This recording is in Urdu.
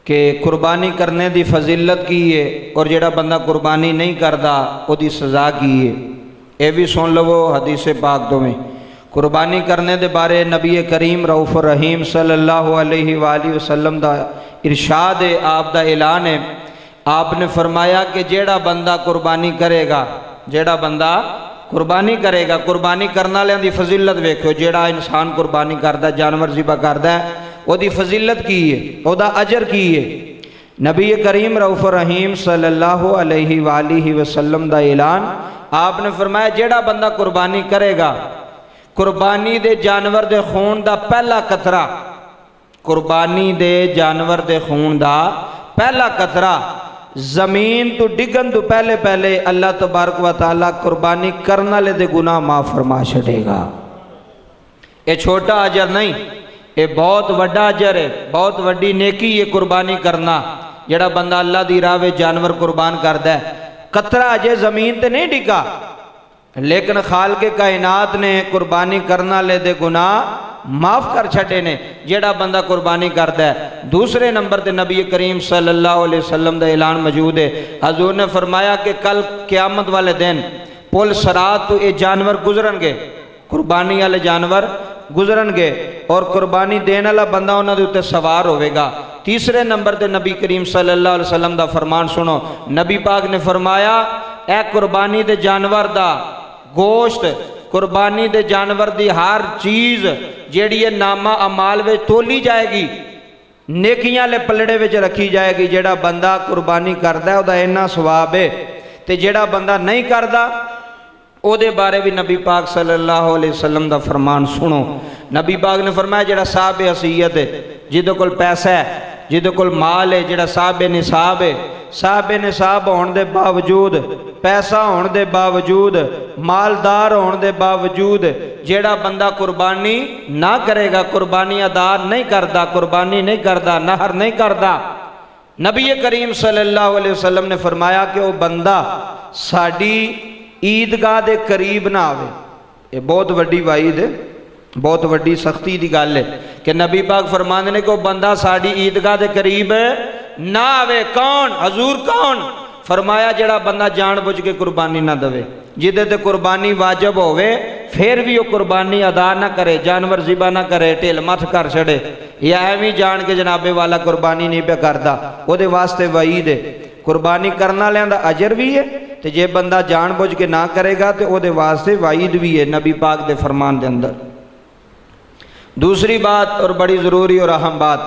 کہ قربانی کرنے دی فضیلت کی ہے اور جڑا بندہ قربانی نہیں کردا او دی سزا کی ہے۔ اے بھی سن لو حدیث پاک تو میں قربانی کرنے دے بارے نبی کریم رؤوف الرحیم صلی اللہ علیہ وآلہ وسلم دا ارشاد ہے، آپ دا اعلان ہے۔ آپ نے فرمایا کہ جیڑا بندہ قربانی کرے گا، جیڑا بندہ قربانی کرے گا، قربانی کرنا لیاں دی فضیلت ویکھو، جیڑا انسان قربانی کردا جانور ذبح کردا ہے او دی فضیلت کی ہے، او دا اجر کی ہے۔ نبی کریم رؤوف الرحیم صلی اللہ علیہ وآلہ وسلم دا اعلان، آپ نے فرمایا جیڑا بندہ قربانی کرے گا، قربانی دے جانور دے خون دا پہلا قطرہ، قربانی دے جانور دے خون دا پہلا قطرہ زمین تو ڈگن تو پہلے پہلے اللہ تبارک و تعالیٰ قربانی کرنا لے دے گناہ معاف فرما چھڑے گا۔ اے چھوٹا اجر نہیں، اے بہت وڈا اجر ہے، بہت وڈی نیکی یہ قربانی کرنا۔ جڑا بندہ اللہ دی راہ وچ جانور قربان کردا ہے، قطرہ اجے زمین تے نہیں ڈگا، لیکن خالق کائنات نے قربانی کرنا لے دے گناہ معاف کر چھٹے نے جیڑا بندہ قربانی کرتا ہے۔ دوسرے نمبر تے نبی کریم صلی اللہ علیہ وسلم دا اعلان موجود ہے۔ حضور نے فرمایا کہ کل قیامت والے دن پل صراط تو یہ جانور گزرن گے، قربانی والے جانور گزرن گے اور قربانی دین والا بندہ انہاں دے اوتے سوار ہوئے گا۔ تیسرے نمبر تے نبی کریم صلی اللہ علیہ وسلم دا فرمان سنو، نبی پاک نے فرمایا اے قربانی دے جانور دا گوشت، قربانی دے جانور دی ہر چیز جیڑی ہے نامہ اعمال وچ تولی جائے گی، نیکیاں لے پلڑے وچ رکھی جائے گی۔ جیڑا بندہ قربانی کردا ہے او دا اتنا ثواب ہے، تے جیڑا بندہ نہیں کردا او دے بارے بھی نبی پاک صلی اللہ علیہ وسلم دا فرمان سنو۔ نبی پاک نے فرمایا جیڑا صاحب حیثیت ہے، جدے کول پیسہ ہے، جدے کول مال ہے، جیڑا صاحب نصاب ہے، صاحب نصاب ہون دے باوجود، پیسہ ہون دے باوجود، مالدار ہون دے باوجود جیڑا بندہ قربانی نہ کرے گا، قربانی ادا نہیں کردا، قربانی نہیں کردا، نہر نہیں کردا، نبی کریم صلی اللہ علیہ وسلم نے فرمایا کہ وہ بندہ ساڑی عیدگاہ دے قریب نہ آوے۔ یہ بہت وڈی وعید ہے، بہت وڈی سختی دی گل ہے کہ نبی پاک فرماندے نے کہ وہ بندہ ساڑی عیدگاہ دے قریب نہ آوے۔ کون؟ حضور کون؟ فرمایا جڑا بندہ جان بوجھ کے قربانی نہ دوے، جدے تے قربانی واجب ہوئے پھر بھی وہ قربانی ادا نہ کرے، جانور ذبح نہ کرے، ٹھل مت کر چھڑے، یا ایویں جان کے جناب والا قربانی نہیں پہ کردا، وہ دے واسطے وعید ہے۔ قربانی کرنا لیندہ اجر بھی ہے، تے جے بندہ جان بوجھ کے نہ کرے گا تے وہ دے واسطے وعید بھی ہے نبی پاک دے فرمان دے اندر۔ دوسری بات اور بڑی ضروری اور اہم بات،